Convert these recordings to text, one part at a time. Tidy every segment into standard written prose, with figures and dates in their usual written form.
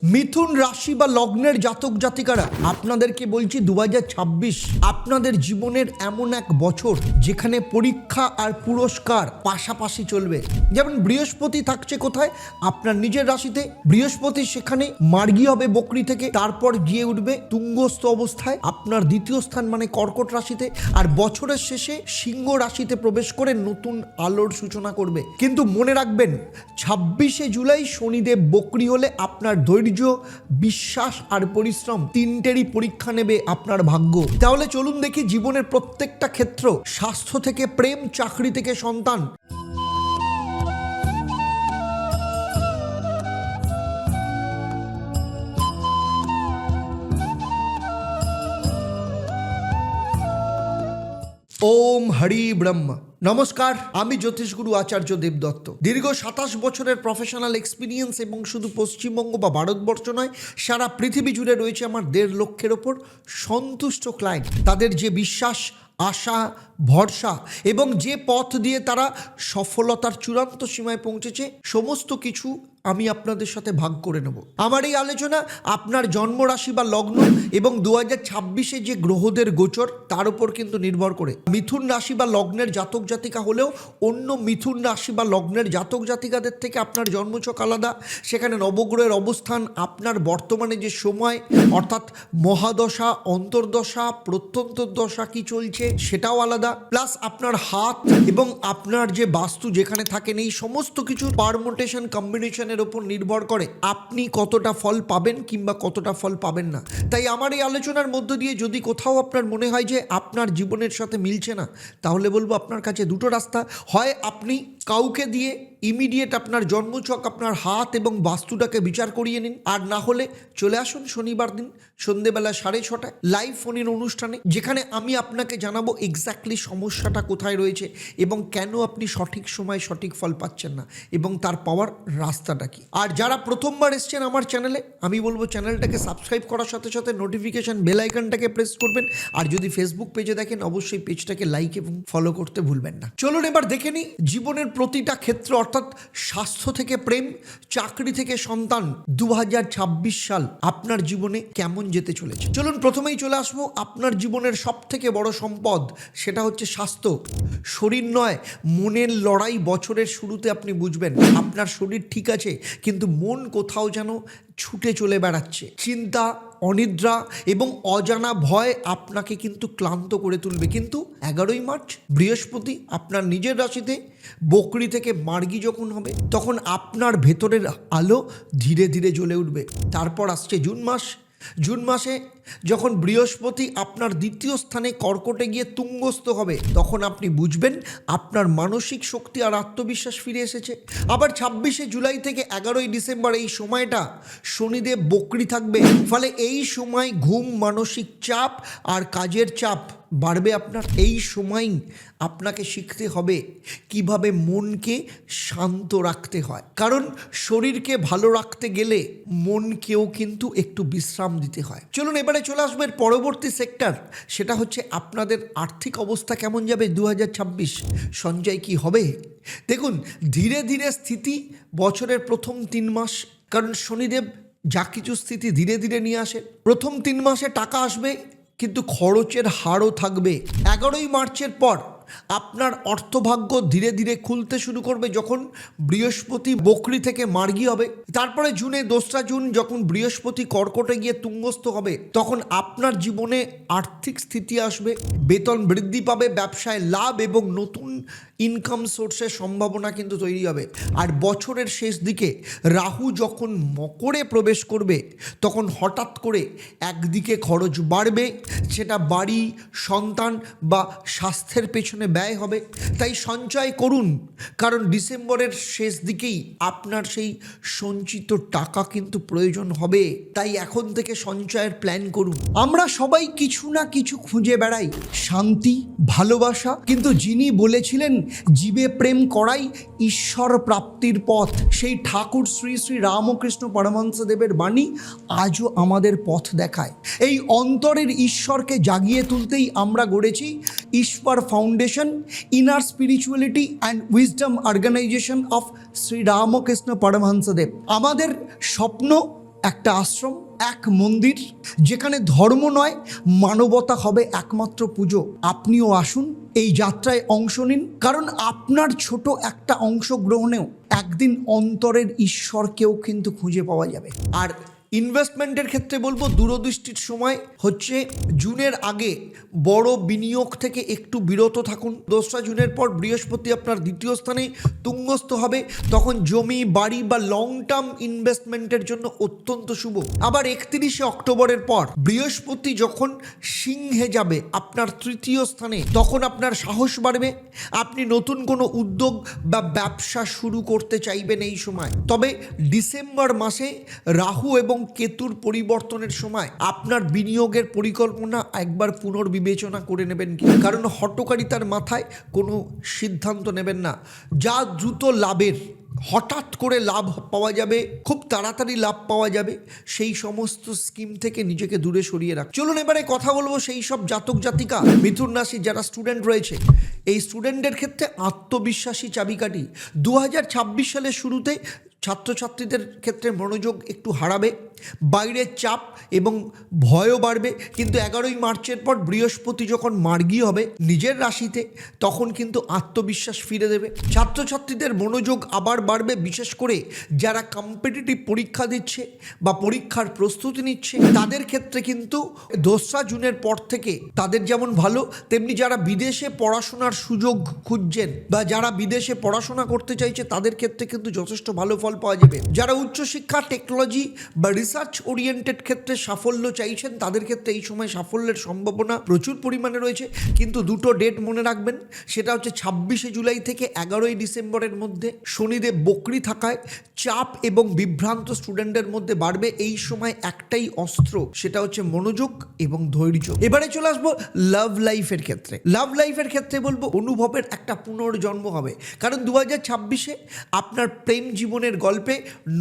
মিথুন রাশি বা লগ্নের জাতক জাতিকারা আপনাদেরকে বলছি 2026 আপনাদের জীবনের এমন এক বছর যেখানে পরীক্ষা আর পুরস্কার পাশাপাশি চলবে। যেমন বৃহস্পতি থাকছে কোথায়? আপনার নিজের রাশিতে। বৃহস্পতি সেখানে মার্গী হবে বকরি থেকে, তারপর গিয়ে উঠবে তুঙ্গস্থ অবস্থায় আপনার দ্বিতীয় স্থান মানে কর্কট রাশিতে, আর বছরের শেষে সিংহ রাশিতে প্রবেশ করে নতুন আলোর সূচনা করবে। কিন্তু মনে রাখবেন 26শে জুলাই শনিদেব বকরি হলে আপনার ধৈর্য, বিশ্বাস আর পরিশ্রম তিনটেরই পরীক্ষা নেবে আপনার ভাগ্য। তাহলে চলুন দেখি জীবনের প্রত্যেকটা ক্ষেত্র, স্বাস্থ্য থেকে প্রেম, চাকরি থেকে সন্তান, ওম হরি ব্রহ্মা। নমস্কার, আমি জ্যোতিষগুরু আচার্য দেবদত্ত। দীর্ঘ 27 বছরের প্রফেশনাল এক্সপিরিয়েন্স এবং শুধু পশ্চিমবঙ্গ বা ভারতবর্ষ নয়, সারা পৃথিবী জুড়ে রয়েছে আমার 1.5 লক্ষের ওপর সন্তুষ্ট ক্লায়েন্ট। তাদের যে বিশ্বাস, আশা, ভরসা এবং যে পথ দিয়ে তারা সফলতার চূড়ান্ত সীমায় পৌঁছেছে, সমস্ত কিছু আমি আপনাদের সাথে ভাগ করে নেব। আমার এই আলোচনা আপনার জন্মরাশি বা লগ্ন এবং 2026-এ যে গ্রহদের গোচর তার উপর কিন্তু নির্ভর করে। মিথুন রাশি বা লগ্নের জাতক জাতিকা হলেও অন্য মিথুন রাশি বা লগ্নের জাতক জাতিকাদের থেকে আপনার জন্মছক আলাদা। সেখানে নবগ্রহের অবস্থান, আপনার বর্তমানে যে সময় অর্থাৎ মহাদশা, অন্তর্দশা, প্রত্যন্তর্দশা কি চলছে সেটাও আলাদা। প্লাস আপনার হাত এবং আপনার যে বাস্তু যেখানে থাকেন, এই সমস্ত কিছুর পারমুটেশন কম্বিনেশনের ওপর নির্ভর করে আপনি কতটা ফল পাবেন কিংবা কতটা ফল পাবেন না। তাই আমার এই আলোচনার মধ্য দিয়ে যদি কোথাও আপনার মনে হয় যে আপনার জীবনের সাথে মিলছে না, তাহলে বলবো আপনার কাছে দুটো রাস্তা। হয় আপনি কাউকে দিয়ে ইমিডিয়েট আপনার জন্মছক, আপনার হাত এবং বাস্তুটাকে বিচার করিয়ে নিন, আর না হলে চলে আসুন শনিবার দিন সন্ধেবেলা 6:30 লাইভ ফোনের অনুষ্ঠানে, যেখানে আমি আপনাকে জানাবো এক্স্যাক্টলি সমস্যাটা কোথায় রয়েছে এবং কেন আপনি সঠিক সময় সঠিক ফল পাচ্ছেন না এবং তার পাওয়ার রাস্তাটা কি। আর যারা প্রথমবার এসছেন আমার চ্যানেলে, আমি বলবো চ্যানেলটাকে সাবস্ক্রাইব করার সাথে সাথে নোটিফিকেশন বেল আইকনটাকে প্রেস করবেন। আর যদি ফেসবুক পেজে দেখেন, অবশ্যই পেজটাকে লাইক এবং ফলো করতে ভুলবেন না। চলুন এবার দেখে নিই জীবনের প্রতিটা ক্ষেত্র, অর্থাৎ স্বাস্থ্য থেকে প্রেম, চাকরি থেকে সন্তান, 2026 সাল আপনার জীবনে কেমন যেতে চলেছে। চলুন প্রথমেই চলে আসবো আপনার জীবনের সব থেকে বড় সম্পদ, সেটা হচ্ছে স্বাস্থ্য। শরীর নয়, মনের লড়াই বছরের শুরুতে আপনি বুঝবেন। আপনার শরীর ঠিক আছে কিন্তু মন কোথাও যেন ছুটে চলে বেড়াচ্ছে। চিন্তা, অনিদ্রা এবং অজানা ভয় আপনাকে কিন্তু ক্লান্ত করে তুলবে। কিন্তু 11ই মার্চ বৃহস্পতি আপনার নিজের রাশিতে বকরি থেকে মার্গী যখন হবে, তখন আপনার ভেতরের আলো ধীরে ধীরে জ্বলে উঠবে। তারপর আসছে জুন মাস। জুন মাসে যখন বৃহস্পতি আপনার দ্বিতীয় স্থানে কর্কটে গিয়ে তুঙ্গস্থ হবে, তখন আপনি বুঝবেন আপনার মানসিক শক্তি আর আত্মবিশ্বাস ফিরে এসেছে। আবার 26শে জুলাই থেকে 11ই ডিসেম্বর এই সময়টা শনিদেব বকরি থাকবে, ফলে এই সময় ঘুম, মানসিক চাপ আর কাজের চাপ বাড়বে আপনার। এই সময়ই আপনাকে শিখতে হবে কিভাবে মনকে শান্ত রাখতে হয়, কারণ শরীরকে ভালো রাখতে গেলে মনকেও কিন্তু একটু বিশ্রাম দিতে হয়। চলুন এবারে চলে আসবে পরবর্তী সেক্টর, সেটা হচ্ছে আপনাদের আর্থিক অবস্থা কেমন যাবে 2026, সঞ্চয় কি হবে। দেখুন, ধীরে ধীরে স্থিতি বছরের প্রথম 3 মাস, কারণ শনিদেব যা কিছু স্থিতি ধীরে ধীরে নিয়ে আসে। প্রথম 3 মাসে টাকা আসবে কিন্তু খরচের হারও থাকবে। 11ই মার্চের পর আপনার অর্থভাগ্য ধীরে ধীরে খুলতে শুরু করবে যখন বৃহস্পতি বকরি থেকে মার্গী হবে। তারপরে জুনে 2রা জুন যখন বৃহস্পতি কর্কটে গিয়ে তুঙ্গস্থ হবে, তখন আপনার জীবনে আর্থিক স্থিতি আসবে, বেতন বৃদ্ধি পাবে, ব্যবসায় লাভ এবং নতুন ইনকাম সোর্সের সম্ভাবনা কিন্তু তৈরি হবে। আর বছরের শেষ দিকে রাহু যখন মকরে প্রবেশ করবে, তখন হঠাৎ করে একদিকে খরচ বাড়বে, সেটা বাড়ি, সন্তান বা স্বাস্থ্যের পেছনে ব্যয় হবে। তাই সঞ্চয় করুন, কারণ ডিসেম্বরের শেষ দিকেই আপনার সেই সঞ্চিত টাকা কিন্তু প্রয়োজন হবে। তাই এখন থেকে সঞ্চয়ের প্ল্যান করুন। আমরা সবাই কিছু না কিছু খুঁজে বেড়াই, শান্তি, ভালোবাসা, কিন্তু যিনি বলেছিলেন জীবে প্রেম করাই ঈশ্বর প্রাপ্তির পথ, সেই ঠাকুর শ্রী শ্রী রামকৃষ্ণ পরমহংসদেবের বাণী আজও আমাদের পথ দেখায়। এই অন্তরের ঈশ্বরকে জাগিয়ে তুলতেই আমরা গড়েছি Ishwar foundation, inner spirituality and wisdom organisation of Shri Ramakrishna Paramahansadev. আমাদের স্বপ্ন একটা আশ্রম, এক মন্দির, যেখানে ধর্ম নয় মানবতা হবে একমাত্র পুজো। আপনিও আসুন, এই যাত্রায় অংশ নিন, কারণ আপনার ছোট একটা অংশগ্রহণেও একদিন অন্তরের ঈশ্বরকেও কিন্তু খুঁজে পাওয়া যাবে। আর ইনভেস্টমেন্টের ক্ষেত্রে বলবো দূরদৃষ্টির সময় হচ্ছে জুনের আগে বড় বিনিয়োগ থেকে একটু বিরত থাকুন। 2রা জুনের পর বৃহস্পতি আপনার দ্বিতীয় স্থানে তুঙ্গস্থ হবে, তখন জমি বাড়ি বা লং টার্ম ইনভেস্টমেন্টের জন্য অত্যন্ত শুভ। আবার 31শে অক্টোবরের পর বৃহস্পতি যখন সিংহে যাবে আপনার তৃতীয় স্থানে, তখন আপনার সাহস বাড়বে, আপনি নতুন কোনো উদ্যোগ বা ব্যবসা শুরু করতে চাইবেন এই সময়। তবে ডিসেম্বর মাসে রাহু এবং কেতুর পরিবর্তনের সময় আপনার বিনিয়োগের পরিকল্পনা একবার পুনর্বিবেচনা করে নেবেন কি, কারণ হঠকারিতার মাথায় কোনো সিদ্ধান্ত নেবেন না। যা দ্রুত লাভের, হঠাৎ করে লাভ পাওয়া যাবে, খুব তাড়াতাড়ি লাভ পাওয়া যাবে, সেই সমস্ত স্কিম থেকে নিজেকে দূরে সরিয়ে রাখ। চলুন এবারে কথা বলবো সেই সব জাতক জাতিকা মিথুন রাশির যারা স্টুডেন্ট রয়েছে। এই স্টুডেন্টদের ক্ষেত্রে আত্মবিশ্বাসী চাবিকাঠি। 2026 সালের শুরুতে ছাত্রছাত্রীদের ক্ষেত্রে মনোযোগ একটু হারাবে, বাইরের চাপ এবং ভয়ও বাড়বে, কিন্তু 11ই মার্চের পর বৃহস্পতি যখন মার্গী হবে নিজের রাশিতে, তখন কিন্তু আত্মবিশ্বাস ফিরে দেবে। ছাত্রছাত্রীদের মনোযোগ আবার বাড়বে, বিশেষ করে যারা কম্পিটিটিভ পরীক্ষা দিচ্ছে বা পরীক্ষার প্রস্তুতি নিচ্ছে তাদের ক্ষেত্রে কিন্তু 2রা জুনের পর থেকে তাদের যেমন ভালো, তেমনি যারা বিদেশে পড়াশোনার সুযোগ খুঁজছেন বা যারা বিদেশে পড়াশোনা করতে চাইছে তাদের ক্ষেত্রে কিন্তু যথেষ্ট ভালো ফল পাওয়া যাবে। যারা উচ্চশিক্ষা, টেকনোলজি বা রিসার্চ ওরিয়েন্টেড ক্ষেত্রে সাফল্য চাইছেন তাদের ক্ষেত্রে এই সময় সাফল্যের সম্ভাবনা প্রচুর পরিমাণে রয়েছে, কিন্তু দুটো ডেট মনে রাখবেন, সেটা হচ্ছে 26শে জুলাই থেকে 11ই ডিসেম্বরের মধ্যে শনিদেব বক্রী থাকায় চাপ এবং বিভ্রান্ত স্টুডেন্টদের মধ্যে বাড়বে। এই সময় একটাই অস্ত্র, সেটা হচ্ছে মনোযোগ এবং ধৈর্য। এবারে চলে আসবো লাভ লাইফের ক্ষেত্রে। লাভ লাইফের ক্ষেত্রে বলবো অনুভবের একটা পুনর্জন্ম হবে, কারণ 2026-এ আপনার প্রেম জীবনের গল্পে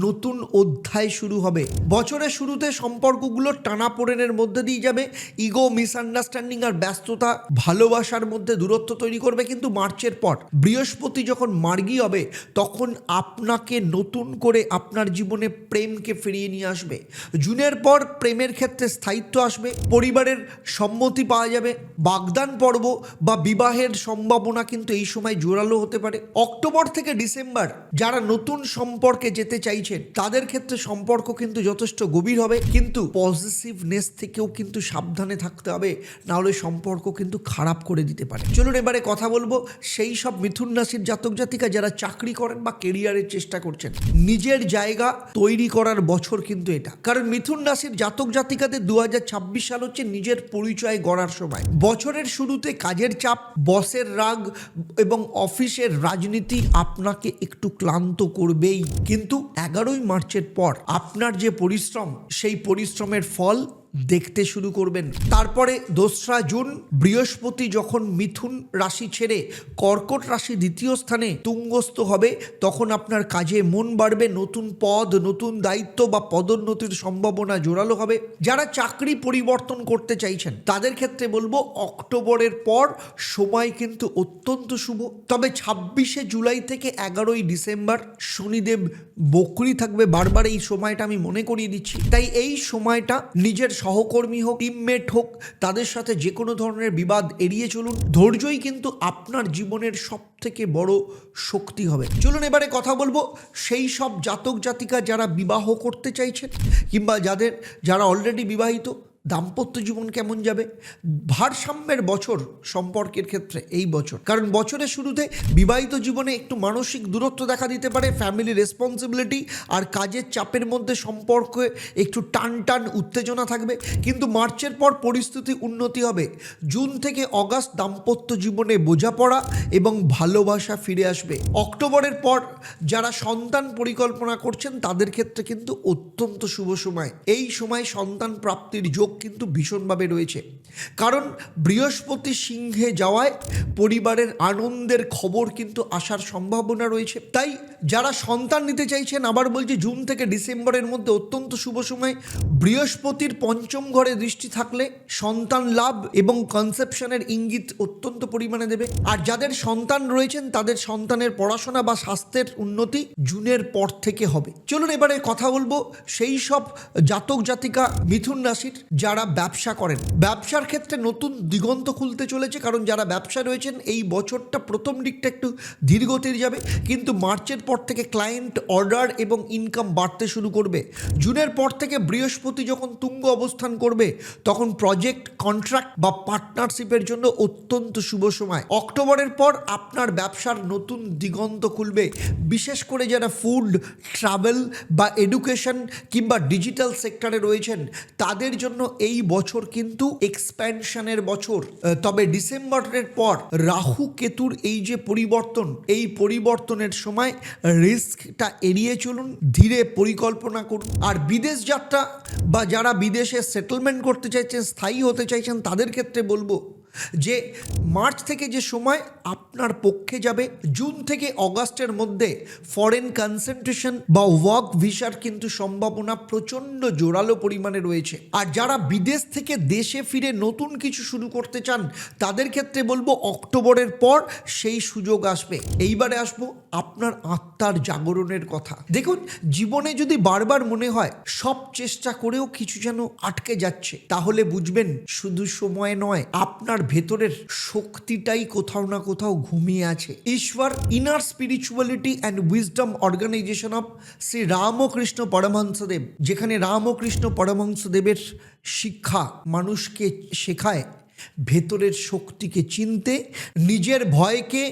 নতুন অধ্যায় শুরু হবে। বছরের শুরুতে সম্পর্কগুলো টানাপোড়েনের মধ্যে দিয়ে যাবে, ইগো, মিসআন্ডারস্ট্যান্ডিং আর ব্যস্ততা ভালোবাসার মধ্যে দূরত্ব তৈরি করবে, কিন্তু মার্চের পর বৃহস্পতি যখন মার্গী হবে তখন আপনাকে নতুন করে আপনার জীবনে প্রেমকে ফিরিয়ে নিয়ে আসবে। জুনের পর প্রেমের ক্ষেত্রে স্থায়িত্ব আসবে, পরিবারের সম্মতি পাওয়া যাবে, বাগদান পর্ব বা বিবাহের সম্ভাবনা কিন্তু এই সময় জোরালো হতে পারে। অক্টোবর থেকে ডিসেম্বর যারা নতুন সম্পর্কে যেতে চাইছেন তাদের ক্ষেত্রে সম্পর্ক কিন্তু যথেষ্ট গভীর হবে, কিন্তু পজিটিভনেস থেকেও কিন্তু সাবধানে থাকতে হবে, নাহলে সম্পর্ক কিন্তু খারাপ করে দিতে পারে। চলুন এবারে কথা বলবো সেই সব মিথুন রাশির জাতক জাতিকা যারা চাকরি করেন বা কেরিয়ারের চেষ্টা করছেন। নিজের জায়গা তৈরি করার বছর কিন্তু এটা, কারণ মিথুন রাশির জাতক জাতিকাদের 2026 সাল হচ্ছে নিজের পরিচয় গড়ার সময়। বছরের শুরুতে কাজের চাপ, বসের রাগ এবং অফিসের রাজনীতি আপনাকে একটু ক্লান্ত করবেই, কিন্তু 11ই মার্চের পর আপনার যে পরিশ্রম, সেই পরিশ্রমের ফল দেখতে শুরু করবেন। তারপরে 2রা জুন বৃহস্পতি যখন মিথুন রাশি ছেড়ে কর্কট রাশি দ্বিতীয় স্থানে তুঙ্গস্থ হবে, তখন আপনার কাজে মন বাড়বে, নতুন পদ, নতুন দায়িত্ব বা পদোন্নতির সম্ভাবনা জোরালো হবে। যারা চাকরি পরিবর্তন করতে চাইছেন তাদের ক্ষেত্রে বলবো অক্টোবরের পর সময় কিন্তু অত্যন্ত শুভ। তবে 26শে জুলাই থেকে 11ই ডিসেম্বর শনিদেব বক্রী থাকবে, বারবার এই সময়টা আমি মনে করিয়ে দিচ্ছি। তাই এই সময়টা নিজের সহকর্মী হোক, টিমমেট হোক, তাদের সাথে যে কোনো ধরনের বিবাদ এড়িয়ে চলুন। ধৈর্যই কিন্তু আপনার জীবনের সব থেকে বড় শক্তি হবে। চলুন এবারে কথা বলবো সেই সব জাতক জাতিকা যারা বিবাহ করতে চাইছেন কিংবা যারা অলরেডি বিবাহিত, দাম্পত্য জীবন কেমন যাবে। ভারসাম্যের বছর সম্পর্কের ক্ষেত্রে এই বছর, কারণ বছরের শুরুতে বিবাহিত জীবনে একটু মানসিক দূরত্ব দেখা দিতে পারে, ফ্যামিলি রেসপন্সিবিলিটি আর কাজের চাপের মধ্যে সম্পর্কে একটু টান উত্তেজনা থাকবে, কিন্তু মার্চের পর পরিস্থিতি উন্নতি হবে। জুন থেকে অগাস্ট দাম্পত্য জীবনে বোঝাপড়া এবং ভালোবাসা ফিরে আসবে। অক্টোবরের পর যারা সন্তান পরিকল্পনা করছেন তাদের ক্ষেত্রে কিন্তু অত্যন্ত শুভ সময়। এই সময় সন্তান প্রাপ্তির যোগ কিন্তু ভীষণভাবে রয়েছে, কারণ বৃহস্পতি সিংহে যাওয়ায় পরিবারের আনন্দের খবর কিন্তু আসার সম্ভাবনা রয়েছে। তাই যারা সন্তান নিতে চাইছেন, আবার বলছি জুন থেকে ডিসেম্বরের মধ্যে অত্যন্ত শুভ সময়। বৃহস্পতির পঞ্চম ঘরে দৃষ্টি থাকলে সন্তান লাভ এবং কনসেপশনের ইঙ্গিত অত্যন্ত পরিমাণে দেবে। আর যাদের সন্তান রয়েছেন তাদের সন্তানের পড়াশোনা বা স্বাস্থ্যের উন্নতি জুনের পর থেকে হবে। চলুন এবারে কথা বলবো সেই সব জাতক জাতিকা মিথুন রাশির যারা ব্যবসা করেন। ব্যবসার ক্ষেত্রে নতুন দিগন্ত খুলতে চলেছে, কারণ যারা ব্যবসা রয়েছেন এই বছরটা প্রথম দিকটা একটু ধীরগতির যাবে, কিন্তু মার্চের পর থেকে ক্লায়েন্ট অর্ডার এবং ইনকাম বাড়তে শুরু করবে। জুনের পর থেকে বৃহস্পতি যখন তুঙ্গ অবস্থান করবে তখন প্রজেক্ট, কন্ট্রাক্ট বা পার্টনারশিপের জন্য অত্যন্ত শুভ সময়। অক্টোবরের পর আপনার ব্যবসার নতুন দিগন্ত খুলবে, বিশেষ করে যারা ফুড, ট্রাভেল বা এডুকেশন কিংবা ডিজিটাল সেক্টরে রয়েছেন তাদের জন্য এই বছর কিন্তু এক্সপ্যানশনের বছর। তবে ডিসেম্বরের পর রাহু কেতুর এই যে পরিবর্তন, এই পরিবর্তনের সময় রিস্কটা এড়িয়ে চলুন, ধীরে পরিকল্পনা করুন। আর বিদেশ যাত্রা বা যারা বিদেশে সেটেলমেন্ট করতে চাইছেন, স্থায়ী হতে চাইছেন, তাদের ক্ষেত্রে বলবো যে মার্চ থেকে যে সময় আপনার পক্ষে যাবে, জুন থেকে অগাস্টের মধ্যে ফরেন কনসেন্ট্রেশন বা ওয়ার্ক ভিসার কিন্তু সম্ভাবনা প্রচণ্ড জোরালো পরিমাণে রয়েছে। আর যারা বিদেশ থেকে দেশে ফিরে নতুন কিছু শুরু করতে চান তাদের ক্ষেত্রে বলবো অক্টোবরের পর সেই সুযোগ আসবে। এইবারে আসবো আপনার আত্মার জাগরণের কথা। দেখুন, জীবনে যদি বারবার মনে হয় সব চেষ্টা করেও কিছু যেন আটকে যাচ্ছে, তাহলে বুঝবেন শুধু সময় নয়, আপনার ভেতরের শক্তিটাই কোথাও না কোথাও ঘুমিয়ে আছে। Ishwar inner spirituality and wisdom organisation of Shri Ramakrishna Paramahansadev, যেখানে রামকৃষ্ণ পরমহংসদেবের শিক্ষা মানুষকে শেখায় ভেতরের শক্তিকে চিনতে, নিজের ভয়কে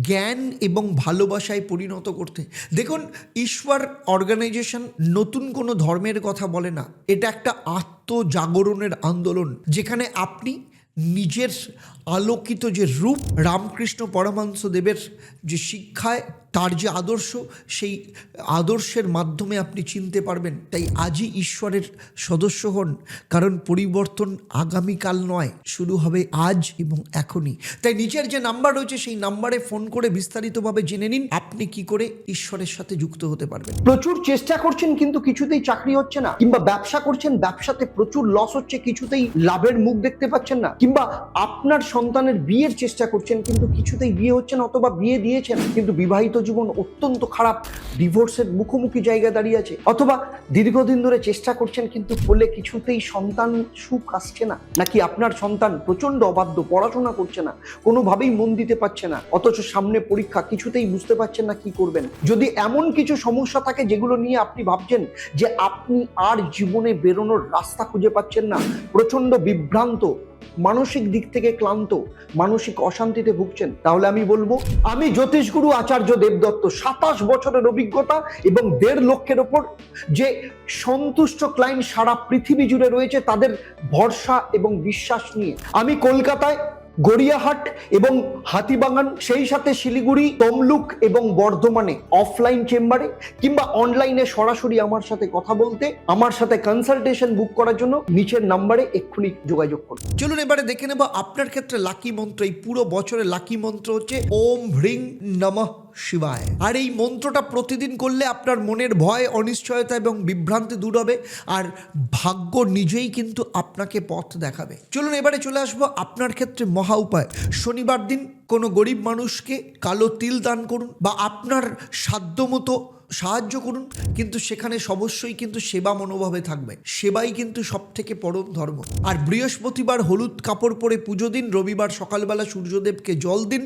জ্ঞান এবং ভালোবাসায় পরিণত করতে। দেখুন, ঈশ্বর অর্গানাইজেশন নতুন কোনো ধর্মের কথা বলে না, এটা একটা আত্মজাগরণের আন্দোলন, যেখানে আপনি নিজের আলোকিত যে রূপ, রামকৃষ্ণ পরমহংসদেবের যে শিক্ষায় তার যে আদর্শ, সেই আদর্শের মাধ্যমে আপনি চিনতে পারবেন। তাই আজই ঈশ্বরের সদস্য হন, কারণ পরিবর্তন আগামীকাল নয়, শুরু হবে আজ এবং এখনই। তাই নিচের যে নাম্বার রয়েছে সেই নাম্বারে ফোন করে বিস্তারিতভাবে জেনে নিন আপনি কি করে ঈশ্বরের সাথে যুক্ত হতে পারবেন। প্রচুর চেষ্টা করছেন কিন্তু কিছুতেই চাকরি হচ্ছে না, কিংবা ব্যবসা করছেন, ব্যবসাতে প্রচুর লস হচ্ছে, কিছুতেই লাভের মুখ দেখতে পাচ্ছেন না, কিংবা আপনার সন্তানের বিয়ের চেষ্টা করছেন কিন্তু কিছুতেই বিয়ে হচ্ছে না, অথবা বিয়ে দিয়েছেন কিন্তু বিবাহিত জীবন অত্যন্ত খারাপ, ডিভোর্সের মুখোমুখি জায়গা দাঁড়িয়ে আছে, অথবা দীর্ঘদিন ধরে চেষ্টা করছেন কিন্তু ফলে কিছুতেই সন্তান সুখ আসছে না, নাকি আপনার সন্তান প্রচন্ড অবাধ্য, পড়াশোনা করছে না, কোনোভাবেই মন দিতে পারছে না, অথচ সামনে পরীক্ষা, কিছুতেই বুঝতে পারছেন না কি করবেন। যদি এমন কিছু সমস্যা থাকে যেগুলো নিয়ে আপনি ভাবছেন যে আপনি আর জীবনে বেরোনোর রাস্তা খুঁজে পাচ্ছেন না, প্রচন্ড বিভ্রান্ত, মানসিক দিক থেকে ক্লান্ত, মানসিক অশান্তিতে ভুগছেন, তাহলে আমি বলবো, আমি জ্যোতিষগুরু আচার্য দেবদত্ত, 27 বছরের অভিজ্ঞতা এবং 1.5 লক্ষের ওপর যে সন্তুষ্ট ক্লায়েন্ট সারা পৃথিবী জুড়ে রয়েছে, তাদের ভরসা এবং বিশ্বাস নিয়ে আমি কলকাতায় গড়িয়াহাট এবং হাতিবাগান, সেই সাথে শিলিগুড়ি, তমলুক এবং বর্ধমানে অফলাইন চেম্বারে কিংবা অনলাইনে সরাসরি আমার সাথে কথা বলতে, আমার সাথে কনসালটেশন বুক করার জন্য নিচের নাম্বারে এক্ষুনি যোগাযোগ করুন। চলুন এবারে দেখে নেব আপনার ক্ষেত্রে লাকি মন্ত্র। এই পুরো বছরের লাকি মন্ত্র হচ্ছে ওম হ্রিং নমঃ শিবায়। আর এই মন্ত্রটা প্রতিদিন করলে আপনার মনের ভয়, অনিশ্চয়তা এবং বিভ্রান্তি দূর হবে, আর ভাগ্য নিজেই কিন্তু আপনাকে পথ দেখাবে। চলুন এবারে চলে আসবো আপনার ক্ষেত্রে মহা উপায়। শনিবার দিন কোনো গরিব মানুষকে কালো তিল দান করুন বা আপনার সাধ্যমতো সাহায্য করুন, কিন্তু সেখানে অবশ্যই কিন্তু সেবা মনোভাবে থাকবে। সেবাই কিন্তু সব থেকে পরম ধর্ম। আর বৃহস্পতিবার হলুদ কাপড় পরে পুজো দিন, রবিবার সকালবেলা সূর্যদেবকে জল দিন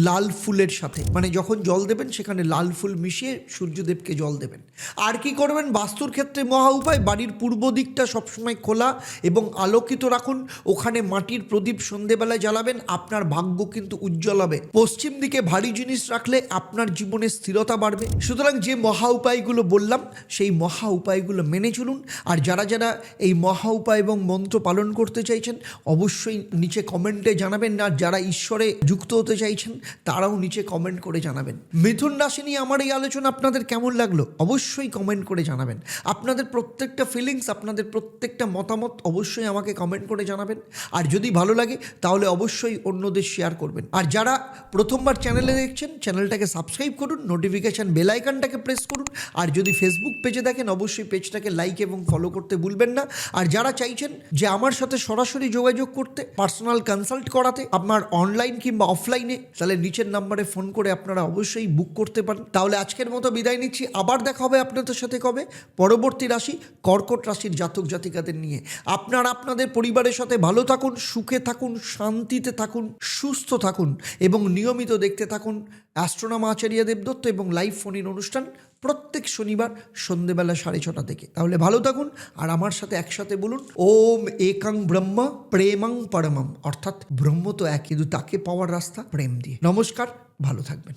লাল ফুলের সাথে, মানে যখন জল দেবেন সেখানে লাল ফুল মিশিয়ে সূর্যদেবকে জল দেবেন। আর কি করবেন, বাস্তুর ক্ষেত্রে মহা উপায়, বাড়ির পূর্ব দিকটা সবসময় খোলা এবং আলোকিত রাখুন, ওখানে মাটির প্রদীপ সন্ধেবেলায় জ্বালাবেন, আপনার ভাগ্য কিন্তু উজ্জ্বল হবে। পশ্চিম দিকে ভারী জিনিস রাখলে আপনার জীবনে স্থিরতা বাড়বে। সুতরাং যে মহা উপায়গুলো বললাম সেই মহা উপায়গুলো মেনে চলুন। আর যারা যারা এই মহা উপায় এবং মন্ত্র পালন করতে চাইছেন অবশ্যই নিচে কমেন্টে জানাবেন। আর যারা ঈশ্বরে যুক্ত হতে চাইছেন তারাও নিচে কমেন্ট করে জানাবেন। মিথুন রাশি নিয়ে আমার এই আলোচনা আপনাদের কেমন লাগলো অবশ্যই কমেন্ট করে জানাবেন। আপনাদের প্রত্যেকটা ফিলিংস, আপনাদের প্রত্যেকটা মতামত অবশ্যই আমাকে কমেন্ট করে জানাবেন। আর যদি ভালো লাগে তাহলে অবশ্যই অন্যদের শেয়ার করবেন। আর যারা প্রথমবার চ্যানেলে দেখছেন চ্যানেলটাকে সাবস্ক্রাইব করুন, নোটিফিকেশান বেল আইকনটাকে প্রেস করুন। আর যদি ফেসবুক পেজে দেখেন অবশ্যই পেজটাকে লাইক এবং ফলো করতে ভুলবেন না। আর যারা চাইছেন যে আমার সাথে সরাসরি যোগাযোগ করতে, পার্সোনাল কনসাল্ট করাতে, আপনার অনলাইন কিংবা অফলাইনে, তাহলে নিচের নাম্বারে ফোন করে আপনারা অবশ্যই বুক করতে পারেন। তাহলে আজকের মতো বিদায় নিচ্ছি। আবার দেখা হবে আপনাদের সাথে কবে? পরবর্তী রাশি কর্কট রাশির জাতক জাতিকাদের নিয়ে। আপনারা আপনাদের পরিবারের সাথে ভালো থাকুন, সুখে থাকুন, শান্তিতে থাকুন, সুস্থ থাকুন এবং নিয়মিত দেখতে থাকুন অ্যাস্ট্রোনমার আচার্য দেবদত্ত এবং লাইভ ফোন ইন অনুষ্ঠান প্রত্যেক শনিবার সন্ধেবেলা 6:30 থেকে। তাহলে ভালো থাকুন আর আমার সাথে একসাথে বলুন ওম একাং ব্রহ্ম প্রেমং পরমম, অর্থাৎ ব্রহ্ম তো এক, কিন্তু তাকে পাওয়ার রাস্তা প্রেম দিয়ে। নমস্কার, ভালো থাকবেন।